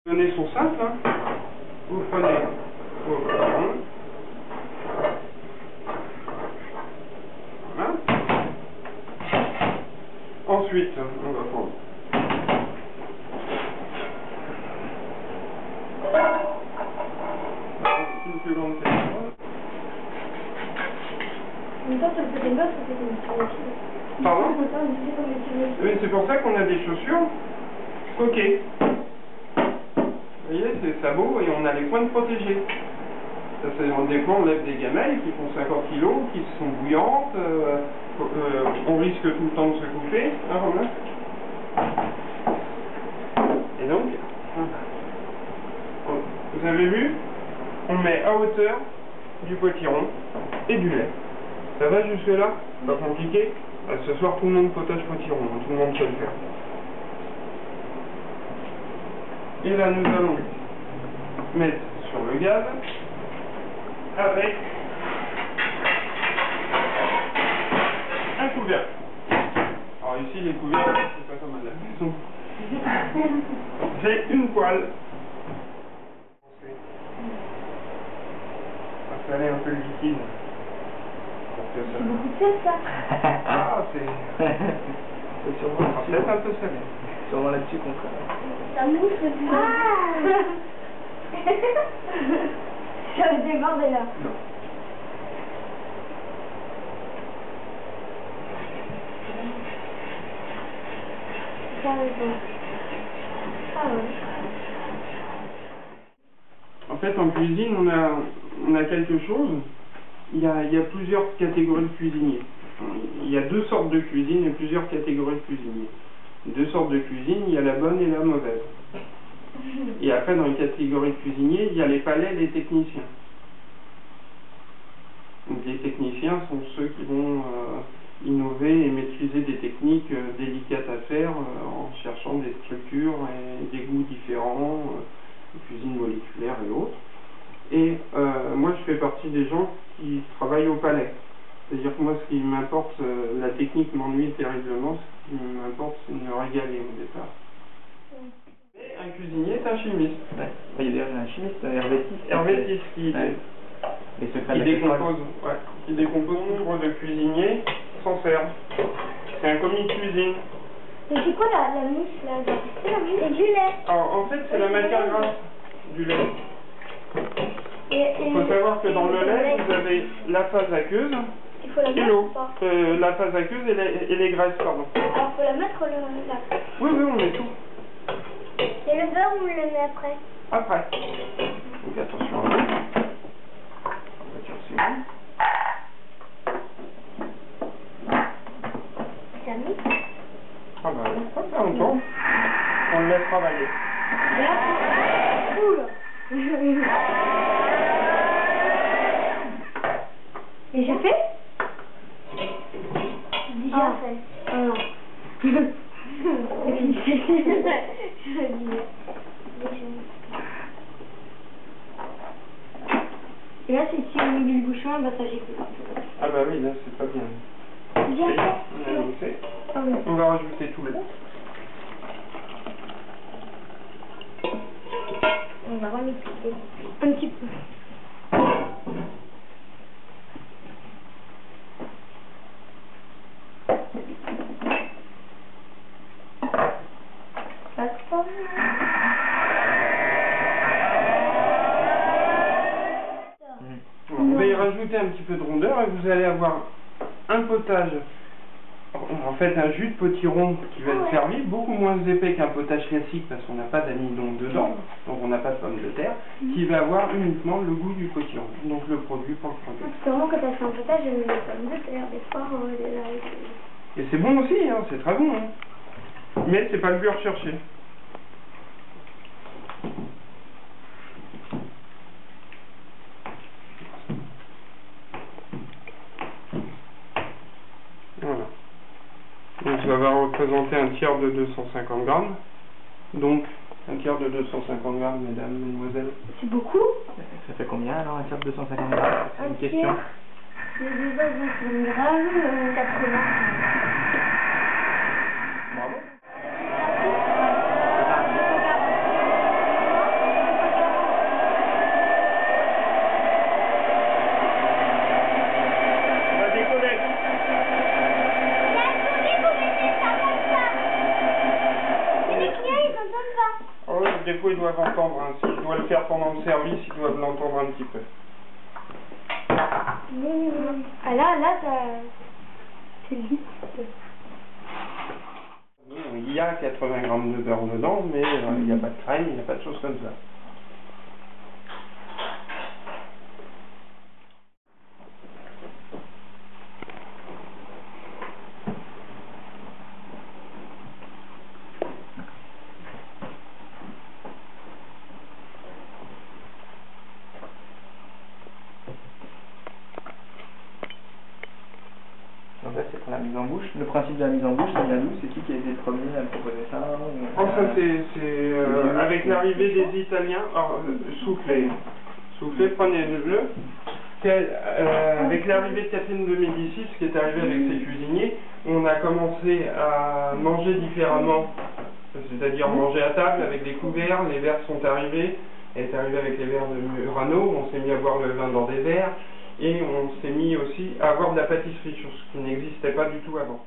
Les données sont simples. Hein. Vous prenez vos potirons. Voilà. Ensuite, on va prendre une plus grande casserole. Mais ça, ça me fait des gosses, ça fait comme des... Pardon? Oui, c'est pour ça qu'on a des chaussures stockées. Vous voyez, c'est des sabots et on a les pointes protégées. Ça, des fois, on lève des gamelles qui font 50 kg, qui sont bouillantes. On risque tout le temps de se couper. Hein, Romain? Et donc, vous avez vu? On met à hauteur du potiron et du lait. Ça va jusque là? Pas compliqué? Ce soir, tout le monde potage potiron, tout le monde peut le faire. Et là, nous allons mettre sur le gaz avec un couvercle. Alors ici, les couvercles, c'est pas comme à la maison. J'ai une poêle. On va saler un peu le liquide. C'est beaucoup de sel, ça. Ah, c'est sûrement peut-être un peu salé. Sûrement là-dessus qu'on fera. Ça mousse le plus. Ah. Ça va déborder là. Non. Ça va bon. Ah ouais. En fait, en cuisine, on a quelque chose. Il y a plusieurs catégories de cuisiniers. Il y a deux sortes de cuisine et plusieurs catégories de cuisiniers. Deux sortes de cuisine, il y a la bonne et la mauvaise. Et après, dans les catégories de cuisiniers, il y a les palais et les techniciens. Donc, les techniciens sont ceux qui vont innover et maîtriser des techniques délicates à faire en cherchant des structures et des goûts différents, cuisine moléculaire et autres. Et moi, je fais partie des gens qui travaillent au palais. C'est-à-dire que moi, ce qui m'importe, la technique m'ennuie terriblement, ce qui m'importe, c'est de me régaler au départ. Et un cuisinier est un chimiste. Ouais. Il y a un chimiste, hervétiste. Hervétiste qui, ouais. qui décompose nombre de cuisiniers s'en servent. C'est un commis de cuisine. Et c'est quoi la mousse là? C'est la mousse? C'est du lait. Alors, en fait, c'est la matière grasse du lait. Il faut savoir que dans le lait, vous avez la phase aqueuse et l'eau. La phase aqueuse et les graisses, pardon. Alors, faut la mettre là. Oui, on met tout. Et le beurre, on le met après? Après. Donc attention à l'eau. On va tirer c'est bon. Ça mis? Ah bah, pas très longtemps. On le laisse travailler. Là, cool. Et j'ai fait? Déjà fait. Ah non. Et là, c'est si on oublie le bouchon, bah ça j'ai fait. Ah bah oui, là c'est pas bien. Bien fait. On a ajouté. Ah oui. On va rajouter tout le lait. On va remixer un petit peu. On va y rajouter un petit peu de rondeur et vous allez avoir un potage, en fait un jus de potiron qui va être servi, beaucoup moins épais qu'un potage classique parce qu'on n'a pas d'amidon dedans, donc on n'a pas de pommes de terre, qui va avoir uniquement le goût du potiron, donc le produit pour le produit. Parce que vraiment quand t'as fait un potage, j'ai mis des pommes de terre, des poires, des haricots. Et c'est bon aussi, hein, c'est très bon, hein. Mais c'est pas le but recherché. Voilà. Donc ça va représenter un tiers de 250 grammes. Donc un tiers de 250 grammes, mesdames, mesdemoiselles. C'est beaucoup? Ça fait combien alors un tiers de 250 grammes? C'est une question. C'est 250 grammes, 80. Bravo. des fois, ils doivent entendre. Hein. Si je dois le faire pendant le service, ils doivent l'entendre un petit peu. Ah là, c'est vite. Il y a 80 grammes de beurre dedans, mais il n'y a pas de crème, il n'y a pas de choses comme ça. Donc là, c'est pour la mise en bouche. Le principe de la mise en bouche, ça vient d'où? C'est qui a été le premier à proposer ça? Ça, c'est avec l'arrivée des Italiens. Alors, soufflez, prenez-le. Avec l'arrivée de Catherine de Médicis, qui est arrivée avec ses cuisiniers, on a commencé à manger différemment, c'est-à-dire manger à table avec des couverts. Les verres sont arrivés, elle est arrivée avec les verres de Murano, on s'est mis à boire le vin dans des verres, et on s'est mis aussi à avoir de la pâtisserie, chose qui n'existait pas du tout avant.